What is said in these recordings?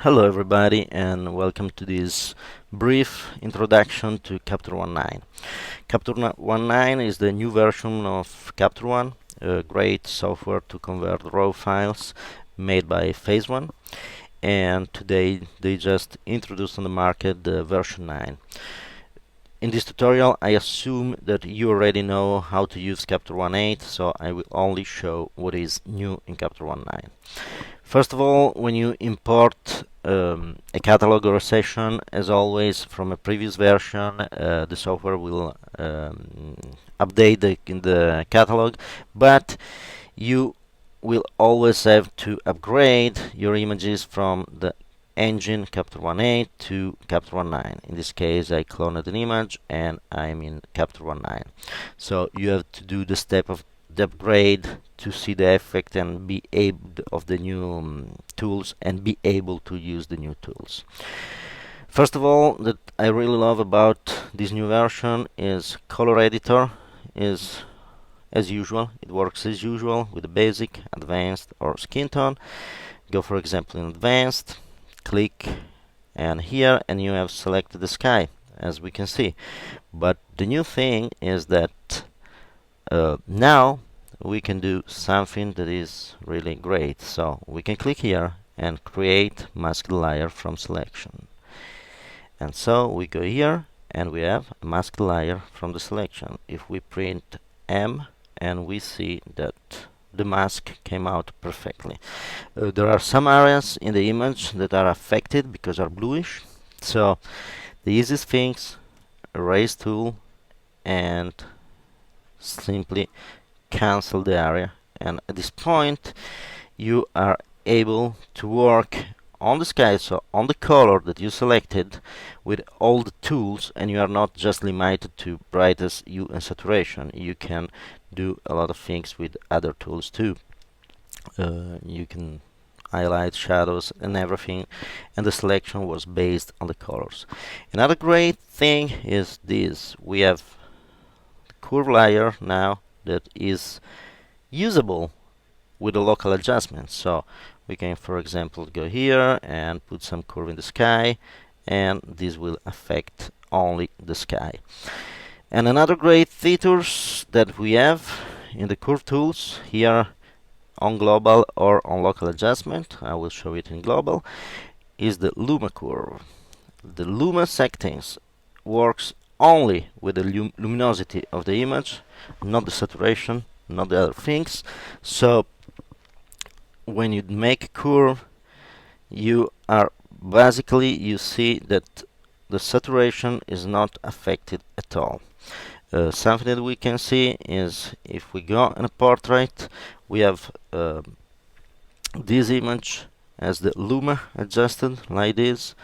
Hello everybody and welcome to this brief introduction to CaptureOne 9. CaptureOne 9 is the new version of CaptureOne, a great software to convert raw files made by PhaseOne, and today they just introduced on the market the version 9. In this tutorial I assume that you already know how to use CaptureOne 8, so I will only show what is new in CaptureOne 9. First of all, when you import a catalog or a session, as always, from a previous version, the software will update the catalog, but you will always have to upgrade your images from the engine CaptureOne 8 to CaptureOne 9. In this case, I cloned an image and I'm in CaptureOne 9. So you have to do the step of the upgrade to see the effect and be able of the new tools and be able to use the new tools. First of all, that I really love about this new version is color editor is as usual. It works as usual with the basic, advanced or skin tone. Go for example in advanced, click and here and you have selected the sky as we can see. But the new thing is that now we can do something that is really great. So we can click here and create masked layer from selection. And so we go here and we have a masked layer from the selection. If we print M and we see that the mask came out perfectly. There are some areas in the image that are affected because are bluish. So the easiest things, erase tool and simply cancel the area, and at this point you are able to work on the sky, so on the color that you selected with all the tools, and you are not just limited to brightness, hue and saturation. You can do a lot of things with other tools too. You can highlight, shadows and everything, and the selection was based on the colors. Another great thing is this: we have curve layer now that is usable with a local adjustment. So we can, for example, go here and put some curve in the sky, and this will affect only the sky. And another great features that we have in the curve tools here on global or on local adjustment, I will show it in global, is the Luma curve. The Luma settings works only with the luminosity of the image, not the saturation, not the other things. So when you make a curve, you are basically, you see that the saturation is not affected at all. Something that we can see is if we go in a portrait, we have this image as the Luma adjusted like this.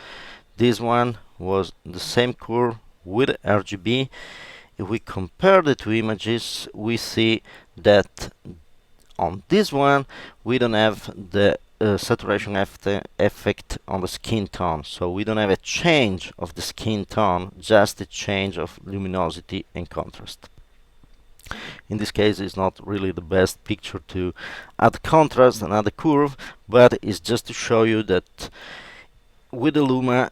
This one was the same curve with RGB. If we compare the two images, we see that on this one we don't have the saturation effect on the skin tone, so we don't have a change of the skin tone, just a change of luminosity and contrast. In this case, it's not really the best picture to add contrast and add a curve, but it's just to show you that with the Luma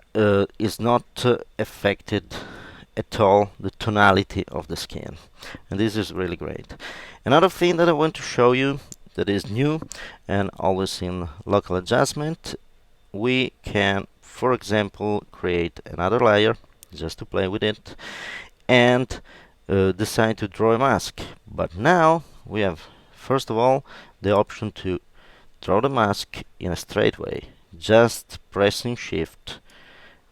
is not affected at all the tonality of the skin, and this is really great. Another thing that I want to show you that is new and always in local adjustment, we can, for example, create another layer just to play with it and decide to draw a mask. But now we have, first of all, the option to draw the mask in a straight way, just pressing shift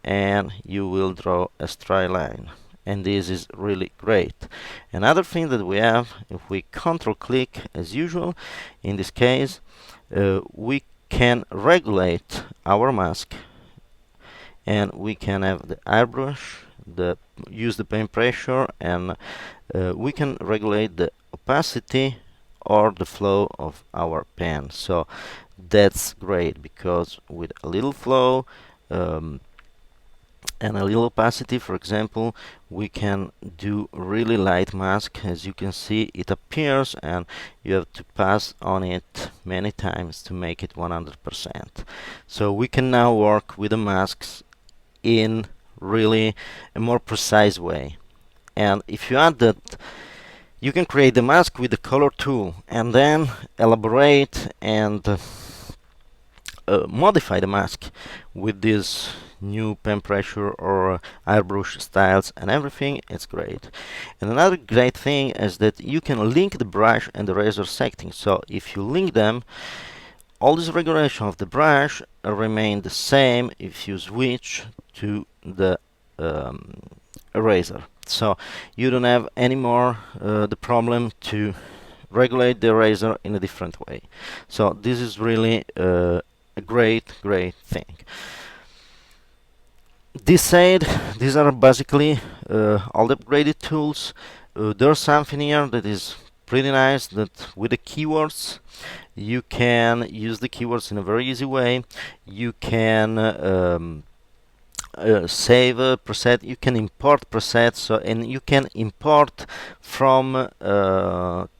and you will draw a straight line, and this is really great. Another thing that we have, if we control click as usual, in this case we can regulate our mask, and we can have the airbrush, use the pen pressure, and we can regulate the opacity or the flow of our pen. So that's great, because with a little flow and a little opacity. For example, we can do really light mask. As you can see, it appears and you have to pass on it many times to make it 100%. So we can now work with the masks in really a more precise way. And if you add that, you can create the mask with the color tool and then elaborate and modify the mask with this new pen pressure or airbrush styles and everything. It's great. And another great thing is that you can link the brush and the razor setting. So if you link them, all this regulation of the brush remain the same if you switch to the eraser. So you don't have anymore the problem to regulate the eraser in a different way. So this is really a great thing. This said, these are basically all the upgraded tools. There's something here that is pretty nice, that with the keywords you can use the keywords in a very easy way. You can save a preset, you can import presets, and you can import from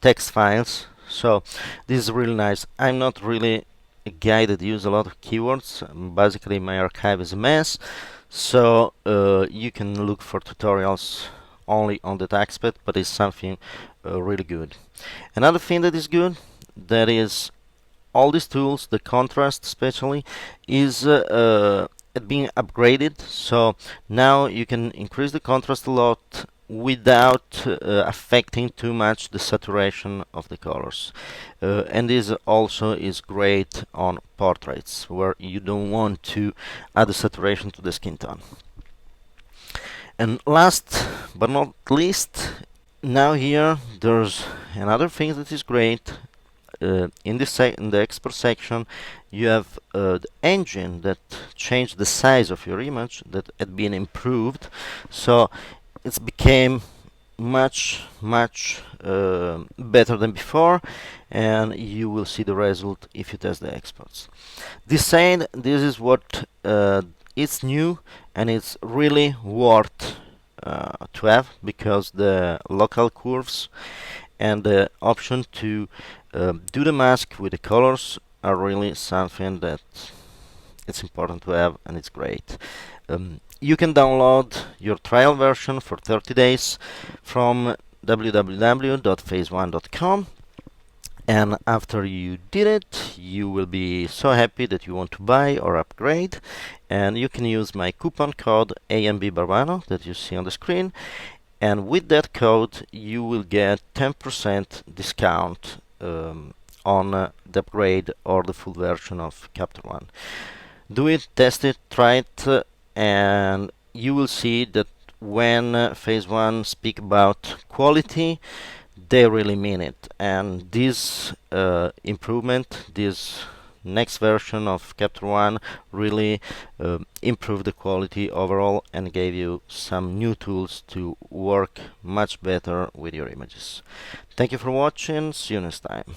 text files. So this is really nice. I'm not really a guy that uses a lot of keywords. Basically my archive is a mess, so you can look for tutorials only on that aspect, but it's something really good. Another thing that is good, that is all these tools, the contrast especially, is being upgraded. So now you can increase the contrast a lot without affecting too much the saturation of the colors. And this also is great on portraits where you don't want to add the saturation to the skin tone. And last but not least, now here there's another thing that is great. In the export section, you have the engine that changed the size of your image, that had been improved, so it's became much better than before, and you will see the result if you test the exports. This said, this is what it's new, and it's really worth to have, because the local curves and the option to do the mask with the colors are really something that it's important to have, and it's great. You can download your trial version for 30 days from www.phaseone.com, and after you did it, you will be so happy that you want to buy or upgrade, and you can use my coupon code AMBBarbano that you see on the screen, and with that code you will get 10% discount on the upgrade or the full version of CaptureOne. Do it, test it, try it, and you will see that when PhaseOne speak about quality, they really mean it. And this improvement, this next version of CaptureOne really improved the quality overall and gave you some new tools to work much better with your images. Thank you for watching. See you next time.